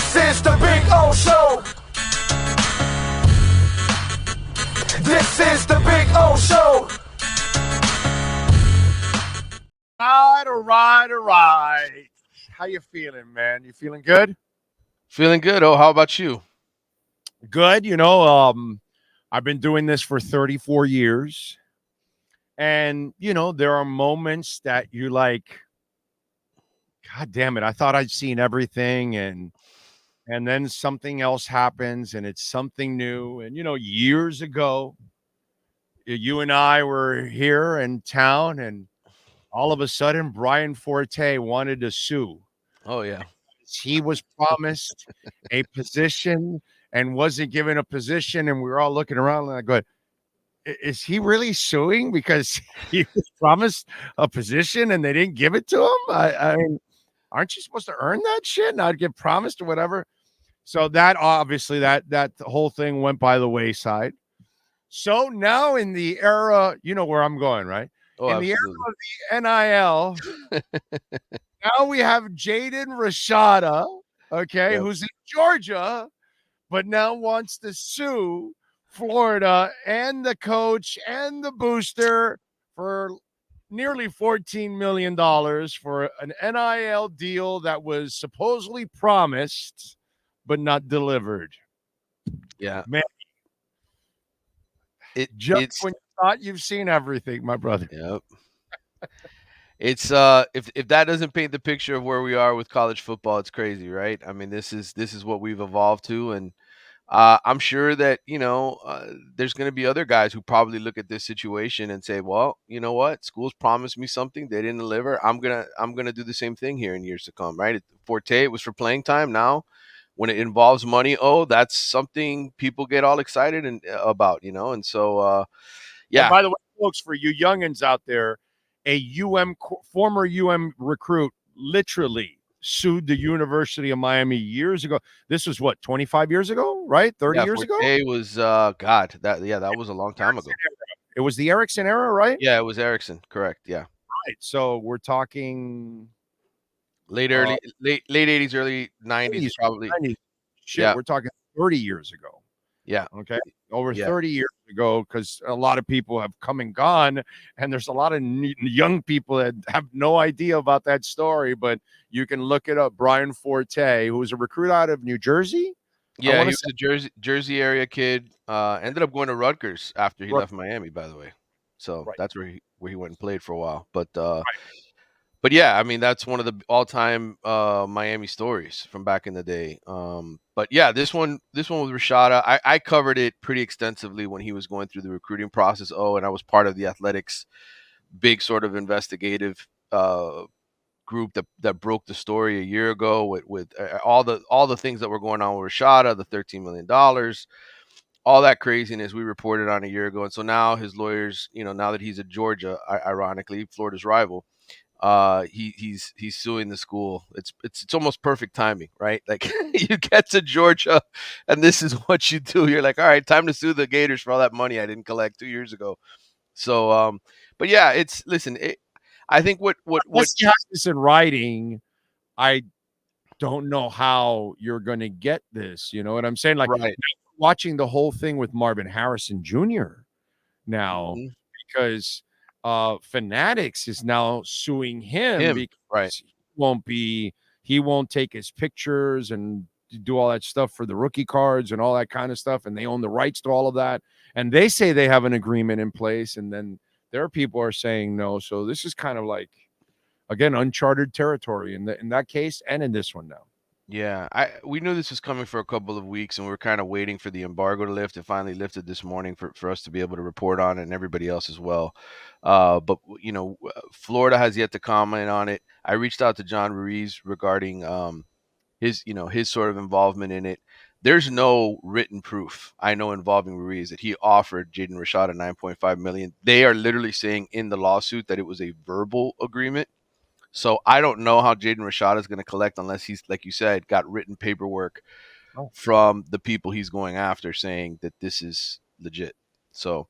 This is the Big O Show. This is the Big O Show. All right. How you feeling, man? You feeling good? Feeling good. Oh, how about you? Good. I've been doing this for 34 years. And, there are moments that you're like, God damn it, I thought I'd seen everything. And then something else happens and it's something new. And, years ago, you and I were here in town and all of a sudden Brian Forte wanted to sue. Oh, yeah. He was promised a position and wasn't given a position. And we were all looking around and I go, is he really suing because he was promised a position and they didn't give it to him? I mean, aren't you supposed to earn that shit, not get promised or whatever? So that obviously that whole thing went by the wayside. So now in the era, you know where I'm going, right? Oh, in absolutely. the era of the NIL, now we have Jaden Rashada, okay, Yep. who's in Georgia, but now wants to sue Florida and the coach and the booster for nearly $14 million for an NIL deal that was supposedly promised but not delivered. Yeah. Man, It's when you thought you've seen everything, my brother. Yep. It's if that doesn't paint the picture of where we are with college football, it's crazy, right? I mean, this is what we've evolved to, and I'm sure that there's going to be other guys who probably look at this situation and say, "Well, you know what? Schools promised me something; they didn't deliver. I'm gonna do the same thing here in years to come." Right? Forte, it was for playing time. Now, when it involves money, that's something people get all excited about, and so yeah. And by the way, folks, for you youngins out there, a former recruit literally sued the University of Miami years ago. This was what, 25 years ago, right? 30 years ago? It was God, that was a long time ago. It was the Erickson era, right? Yeah, it was Erickson, correct. Yeah. Right. So we're talking late 80s, early 90s, probably. 90s. Shit, Yeah. we're talking 30 years ago. Yeah. Okay. Over 30 years ago, because a lot of people have come and gone, and there's a lot of young people that have no idea about that story, but you can look it up. Brian Forte, who was a recruit out of New Jersey. Yeah, he was a Jersey area kid. Ended up going to Rutgers after he left Miami, by the way. So that's where he went and played for a while. But yeah, I mean, that's one of the all-time Miami stories from back in the day. But yeah, this one with Rashada, I covered it pretty extensively when he was going through the recruiting process. And I was part of the Athletics big sort of investigative group that broke the story a year ago with all the things that were going on with Rashada, the $13 million, all that craziness we reported on a year ago. And so now his lawyers, now that he's at Georgia, ironically, Florida's rival, he's suing the school. It's almost perfect timing, right? Like you get to Georgia and this is what you do. You're like, all right, time to sue the Gators for all that money I didn't collect 2 years ago. So but yeah, I think what you have this in writing, I don't know how you're going to get this. You know what I'm saying? Like watching the whole thing with Marvin Harrison Jr. now, because Fanatics is now suing him because he won't take his pictures and do all that stuff for the rookie cards and all that kind of stuff, and they own the rights to all of that, and they say they have an agreement in place, and then their people are saying no. So this is kind of like, again, uncharted territory in that case and in this one now. Yeah, we knew this was coming for a couple of weeks, and we were kind of waiting for the embargo to lift. It finally lifted this morning for us to be able to report on it, and everybody else as well. But Florida has yet to comment on it. I reached out to John Ruiz regarding his sort of involvement in it. There's no written proof I know involving Ruiz that he offered Jaden Rashada $9.5 million. They are literally saying in the lawsuit that it was a verbal agreement. So I don't know how Jaden Rashada is going to collect unless he's, like you said, got written paperwork from the people he's going after saying that this is legit. So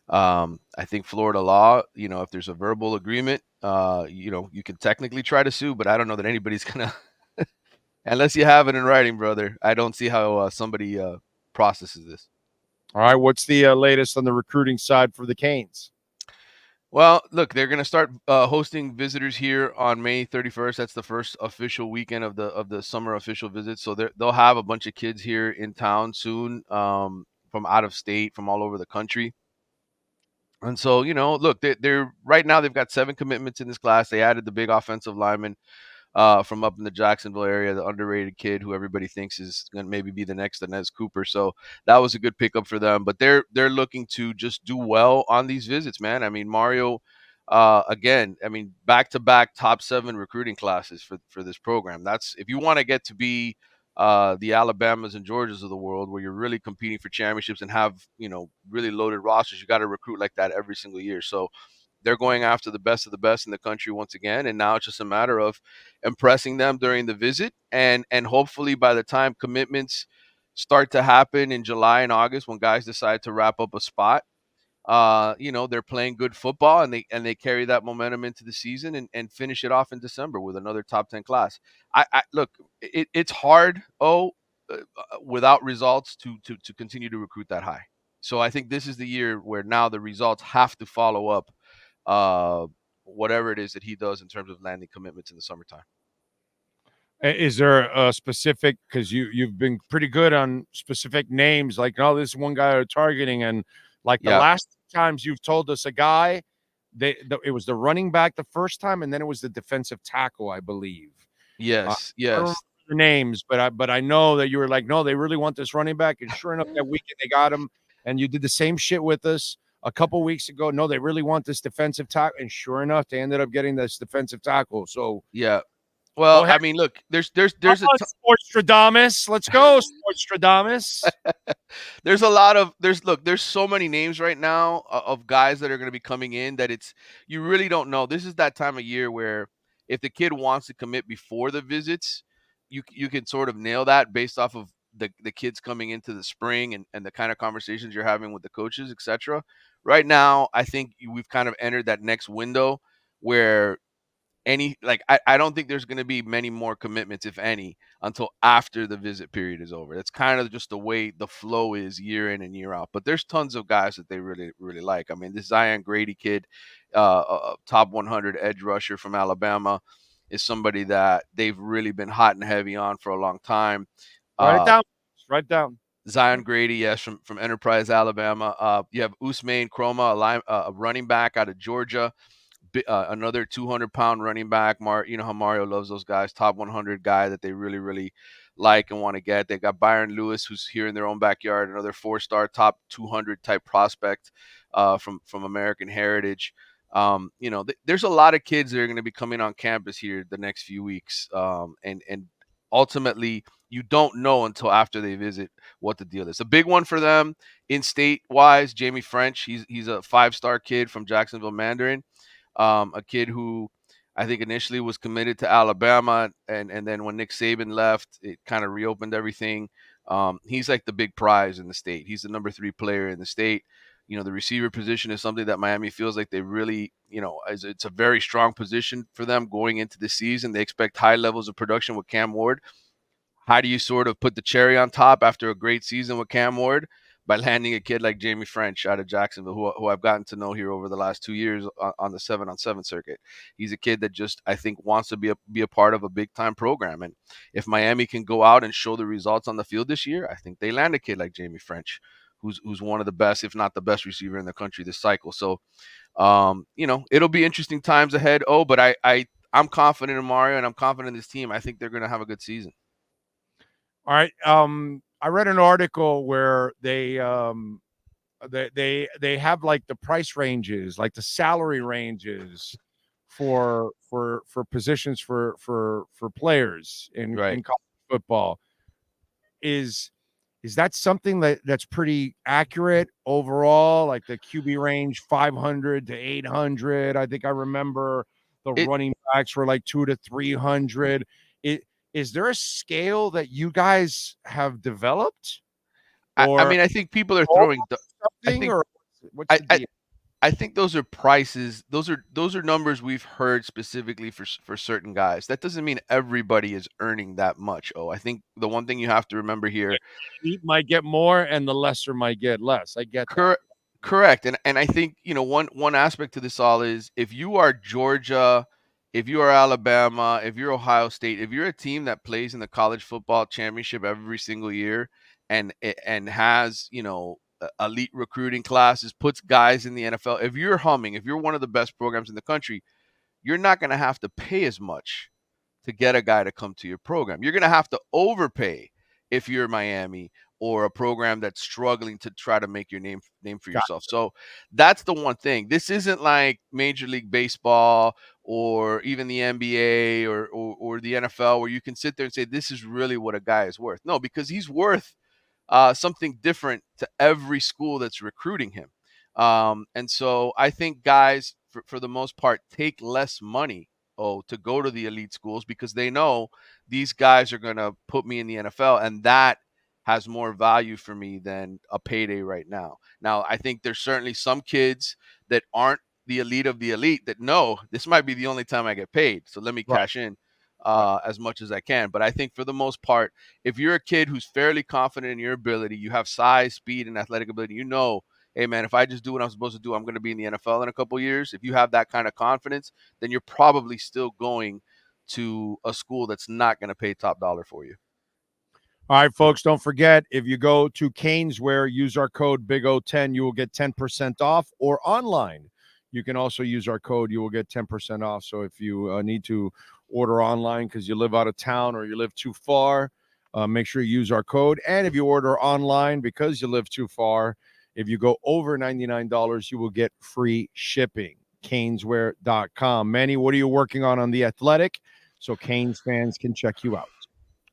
I think Florida law, if there's a verbal agreement, you can technically try to sue, but I don't know that anybody's going to Unless you have it in writing, brother, I don't see how somebody processes this. All right, what's the latest on the recruiting side for the Canes? Well, look, they're going to start hosting visitors here on May 31st. That's the first official weekend of the summer official visits. So they'll have a bunch of kids here in town soon, from out of state, from all over the country. And so, look, they're right now they've got 7 commitments in this class. They added the big offensive lineman from up in the Jacksonville area, the underrated kid who everybody thinks is going to maybe be the next Inez Cooper. So that was a good pickup for them. But they're looking to just do well on these visits, man. I mean, Mario, again, I mean, back-to-back top 7 recruiting classes for this program. That's if you want to get to be the Alabamas and Georgias of the world, where you're really competing for championships and have really loaded rosters. You got to recruit like that every single year. So they're going after the best of the best in the country once again, and now it's just a matter of impressing them during the visit, and hopefully by the time commitments start to happen in July and August, when guys decide to wrap up a spot, they're playing good football, and they carry that momentum into the season and finish it off in December with another top 10 class. I look, it's hard, without results to continue to recruit that high. So I think this is the year where now the results have to follow up whatever it is that he does in terms of landing commitments in the summertime. Is there a specific, because you've been pretty good on specific names, like, oh, this is one guy you're targeting, and like the last times you've told us a guy, it was the running back the first time, and then it was the defensive tackle, I believe. Yes. I don't remember the names, but I know that you were like, no, they really want this running back, and sure enough, that weekend they got him, and you did the same shit with us a couple weeks ago. No, they really want this defensive tackle, and sure enough, they ended up getting this defensive tackle. So yeah. Well, I mean, look, there's Sportstradamus. Let's go, Sportstradamus. there's so many names right now of guys that are going to be coming in that you really don't know. This is that time of year where if the kid wants to commit before the visits, you can sort of nail that based off of the kids coming into the spring and the kind of conversations you're having with the coaches, etc. Right now, I think we've kind of entered that next window where I don't think there's going to be many more commitments, if any, until after the visit period is over. That's kind of just the way the flow is year in and year out. But there's tons of guys that they really, really like. I mean, this Zion Grady kid, a top 100 edge rusher from Alabama, is somebody that they've really been hot and heavy on for a long time. Write it down. Write it down. Zion Grady, yes, from Enterprise, Alabama. You have Usmain Chroma, a running back out of Georgia. Another 200-pound running back. You know how Mario loves those guys. Top 100 guy that they really, really like and want to get. They got Byron Lewis, who's here in their own backyard, another 4-star, top 200 type prospect from American Heritage. There's a lot of kids that are going to be coming on campus here the next few weeks, and ultimately you don't know until after they visit what the deal is. A big one for them in state wise, Jamie French. He's a 5-star kid from Jacksonville Mandarin. A kid who I think initially was committed to Alabama, and then when Nick Saban left, it kind of reopened everything. He's like the big prize in the state. He's the number 3 player in the state. The receiver position is something that Miami feels like they really, it's a very strong position for them going into the season. They expect high levels of production with Cam Ward. How do you sort of put the cherry on top after a great season with Cam Ward? By landing a kid like Jamie French out of Jacksonville, who I've gotten to know here over the last 2 years on the 7-on-7 circuit. He's a kid that just, I think, wants to be a part of a big-time program. And if Miami can go out and show the results on the field this year, I think they land a kid like Jamie French, who's one of the best, if not the best receiver in the country this cycle. So, it'll be interesting times ahead. But I'm confident in Mario, and I'm confident in this team. I think they're going to have a good season. All right. I read an article where they have like the price ranges, like the salary ranges for positions for players in college football. Is that something that's pretty accurate overall? Like the QB range 500 to 800. I think I remember the running backs were like 200 to 300. Is there a scale that you guys have developed? I mean, I think people are throwing. Something, or what's the deal? I think those are prices. Those are numbers we've heard specifically for certain guys. That doesn't mean everybody is earning that much. Oh, I think the one thing you have to remember here, the elite might get more and the lesser might get less. I get that. Correct. And I think, one aspect to this all is if you are Georgia, if you are Alabama, if you're Ohio State, if you're a team that plays in the college football championship every single year and has, elite recruiting classes, puts guys in the NFL, if you're humming, if you're one of the best programs in the country, you're not going to have to pay as much to get a guy to come to your program. You're going to have to overpay if you're Miami or a program that's struggling to try to make your name for yourself. So that's the one thing. This isn't like Major League Baseball or even the NBA or the NFL where you can sit there and say this is really what a guy is worth. No, because he's worth something different to every school that's recruiting him. And so I think guys, for the most part, take less money to go to the elite schools because they know these guys are going to put me in the NFL, and that has more value for me than a payday right now. Now, I think there's certainly some kids that aren't the elite of the elite that know this might be the only time I get paid, so let me cash in as much as I can. But I think for the most part, if you're a kid who's fairly confident in your ability, you have size, speed, and athletic ability, hey, man, if I just do what I'm supposed to do, I'm going to be in the NFL in a couple of years. If you have that kind of confidence, then you're probably still going to a school that's not going to pay top dollar for you. All right, folks, don't forget, if you go to Caneswear, use our code BIG010, you will get 10% off, or online. You can also use our code. You will get 10% off. So if you need to order online because you live out of town or you live too far, make sure you use our code. And if you order online because you live too far, if you go over $99, you will get free shipping. Caneswear.com. Manny, what are you working on The Athletic so Canes fans can check you out?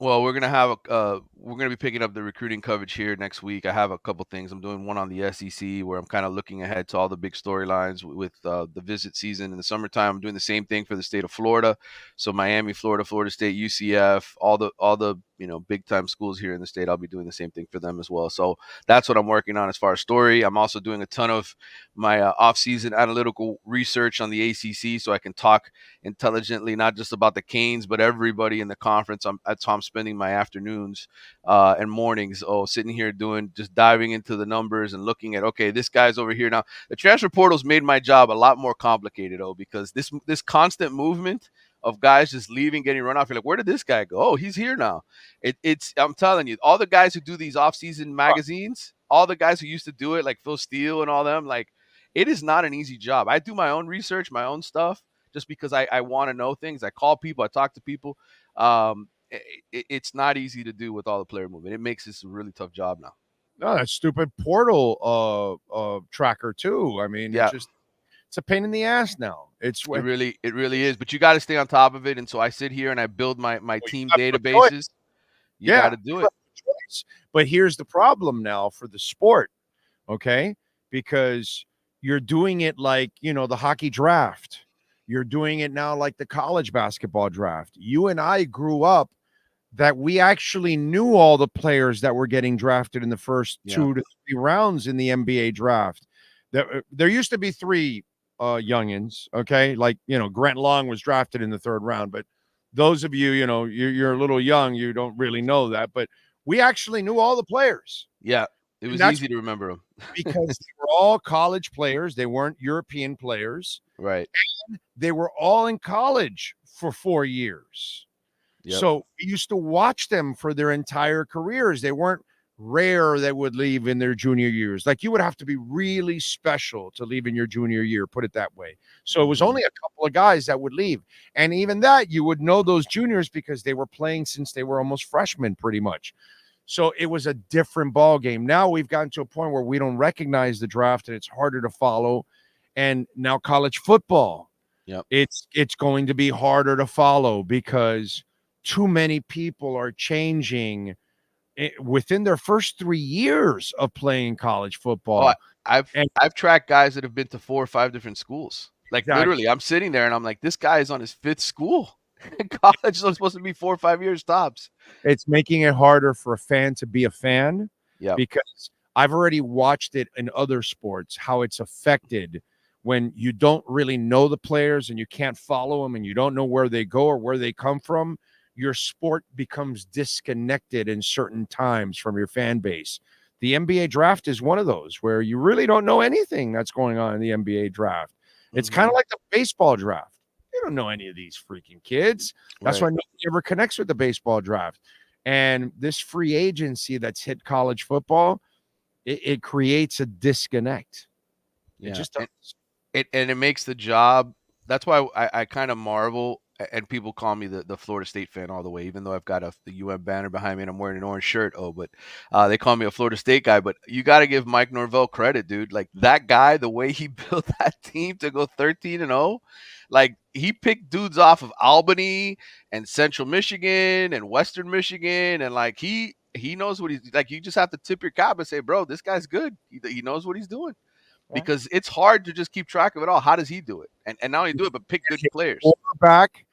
Well, we're gonna be picking up the recruiting coverage here next week. I have a couple things. I'm doing one on the SEC where I'm kind of looking ahead to all the big storylines with the visit season in the summertime. I'm doing the same thing for the state of Florida, so Miami, Florida, Florida State, UCF, all the big time schools here in the state. I'll be doing the same thing for them as well. So that's what I'm working on as far as story. I'm also doing a ton of my off-season analytical research on the ACC, so I can talk intelligently not just about the Canes but everybody in the conference. That's how I'm spending my afternoons and mornings sitting here just diving into the numbers and looking at, okay, this guy's over here. Now the transfer portal's made my job a lot more complicated because this constant movement of guys just leaving, getting run off. You're like, where did this guy go? Oh, he's here now. I'm telling you, all the guys who do these off-season magazines, all the guys who used to do it, like Phil Steele and all them, like, it is not an easy job. I do my own research, my own stuff, just because I want to know things. I call people, I talk to people. It's not easy to do with all the player movement. It makes this a really tough job now. No, that stupid portal tracker too. I mean, it's a pain in the ass now. It really is. But you got to stay on top of it. And so I sit here and I build my team databases. You got to do it. But here's the problem now for the sport, okay? Because you're doing it like, the hockey draft. You're doing it now like the college basketball draft. You and I grew up that we actually knew all the players that were getting drafted in the first 2 to 3 rounds in the NBA draft. There used to be 3 youngins, okay? Like, Grant Long was drafted in the 3rd round, but those of you, you're a little young, you don't really know that, but we actually knew all the players. Yeah, it was easy to remember them. Because they were all college players. They weren't European players. Right. And they were all in college for 4 years. Yep. So we used to watch them for their entire careers. They weren't rare that would leave in their junior years. Like, you would have to be really special to leave in your junior year, put it that way. So it was only a couple of guys that would leave. And even that, you would know those juniors because they were playing since they were almost freshmen pretty much. So it was a different ball game. Now we've gotten to a point where we don't recognize the draft and it's harder to follow. And now college football, it's going to be harder to follow because too many people are changing within their first 3 years of playing college football. I've tracked guys that have been to 4 or 5 different schools. Like, literally, I'm sitting there and I'm like, this guy is on his 5th school. College is supposed to be 4 or 5 years tops. It's making it harder for a fan to be a fan. Yeah, because I've already watched it in other sports, how it's affected when you don't really know the players and you can't follow them and you don't know where they go or where they come from, your sport becomes disconnected in certain times from your fan base. The NBA draft is one of those where you really don't know anything that's going on in the NBA draft. It's kind of like the baseball draft. You don't know any of these freaking kids. That's why nobody ever connects with the baseball draft. And this free agency that's hit college football, it creates a disconnect. Yeah. It just does. And it makes the job. That's why I kind of marvel. And people call me the Florida State fan all the way, even though I've got the UM banner behind me and I'm wearing an orange shirt. But they call me a Florida State guy. But you got to give Mike Norvell credit, dude. Like that guy, the way he built that team to go 13-0, like he picked dudes off of Albany and Central Michigan and Western Michigan, and like he knows what he's like. You just have to tip your cap and say, bro, this guy's good. He knows what he's doing. Because it's hard to just keep track of it all. How does he do it? And not only do it, but pick good players. Quarterback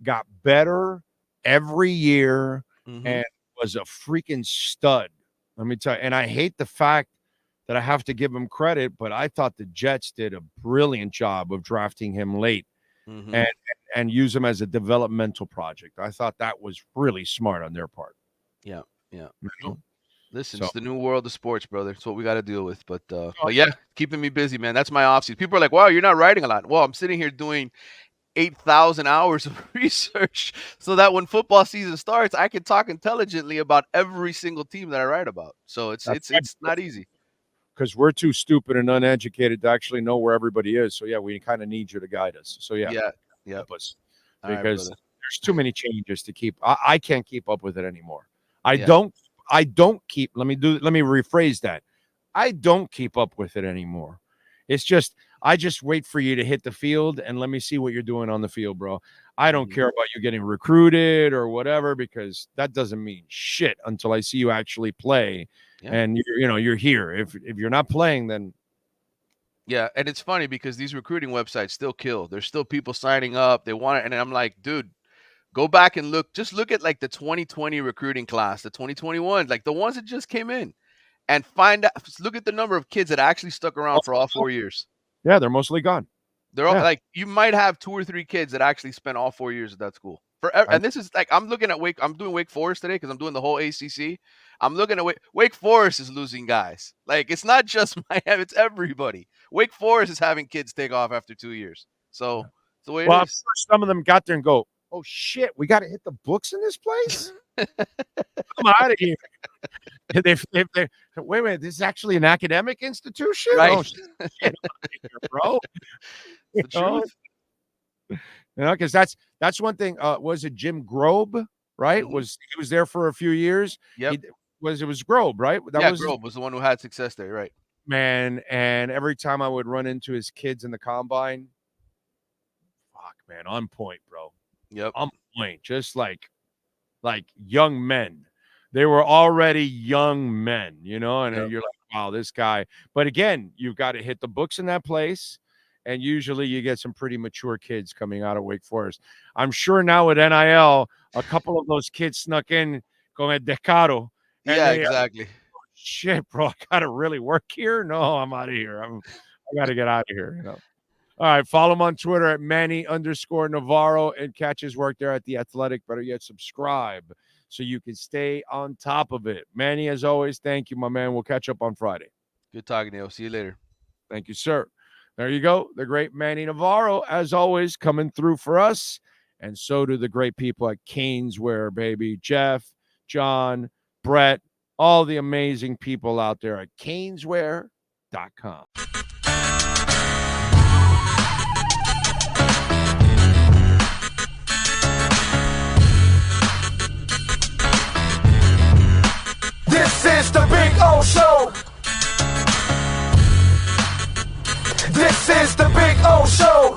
got better every year and was a freaking stud. Let me tell you. And I hate the fact that I have to give him credit, but I thought the Jets did a brilliant job of drafting him late and use him as a developmental project. I thought that was really smart on their part. Yeah. Listen, it's the new world of sports, brother. It's what we got to deal with. But yeah, keeping me busy, man. That's my offseason. People are like, wow, you're not writing a lot. Well, I'm sitting here doing 8,000 hours of research so that when football season starts, I can talk intelligently about every single team that I write about. So it's not easy. Because we're too stupid and uneducated to actually know where everybody is. So, yeah, we kind of need you to guide us. So, yeah. Help us. Because there's too many changes to keep. I can't keep up with it anymore. I don't keep, let me rephrase that. I don't keep up with it anymore. It's just, I just wait for you to hit the field and let me see what you're doing on the field, bro. I don't care about you getting recruited or whatever, because that doesn't mean shit until I see you actually play. And you're here. If you're not playing, then. Yeah. And it's funny because these recruiting websites still kill. There's still people signing up. They want it. And I'm like, dude, go back and look at like the 2020 recruiting class, the 2021, like the ones that just came in, and look at the number of kids that actually stuck around for all 4 years. Yeah, they're mostly gone. They're all like, you might have 2 or 3 kids that actually spent all 4 years at that school. And this is like, I'm looking at I'm doing Wake Forest today because I'm doing the whole ACC. I'm looking at Wake Forest is losing guys. Like, it's not just Miami, it's everybody. Wake Forest is having kids take off after 2 years. So it's the way it is. Some of them got there and go, oh shit, we got to hit the books in this place. I'm out of here. Wait, this is actually an academic institution, right? Oh, shit, I'm out of here, bro. The truth. Because that's one thing. Was it Jim Grobe? Right? He was there for a few years. Yep. It was Grobe, right? Grobe was the one who had success there, right? Man, and every time I would run into his kids in the combine, fuck, man, on point, bro. Yep. On point, just like young men. They were already young men, and you're like, wow, this guy. But again, you've got to hit the books in that place. And usually you get some pretty mature kids coming out of Wake Forest. I'm sure now with NIL, a couple of those kids snuck in con el descaro. Yeah, exactly. Shit, bro, I got to really work here? No, I'm out of here. I got to get out of here. All right, follow him on Twitter at Manny_Navarro and catch his work there at The Athletic. Better yet, subscribe so you can stay on top of it. Manny, as always, thank you, my man. We'll catch up on Friday. Good talking to you. See you later. Thank you, sir. There you go. The great Manny Navarro, as always, coming through for us. And so do the great people at Caneswear, baby. Jeff, John, Brett, all the amazing people out there at Caneswear.com. This is the Big O Show. This is the Big O Show.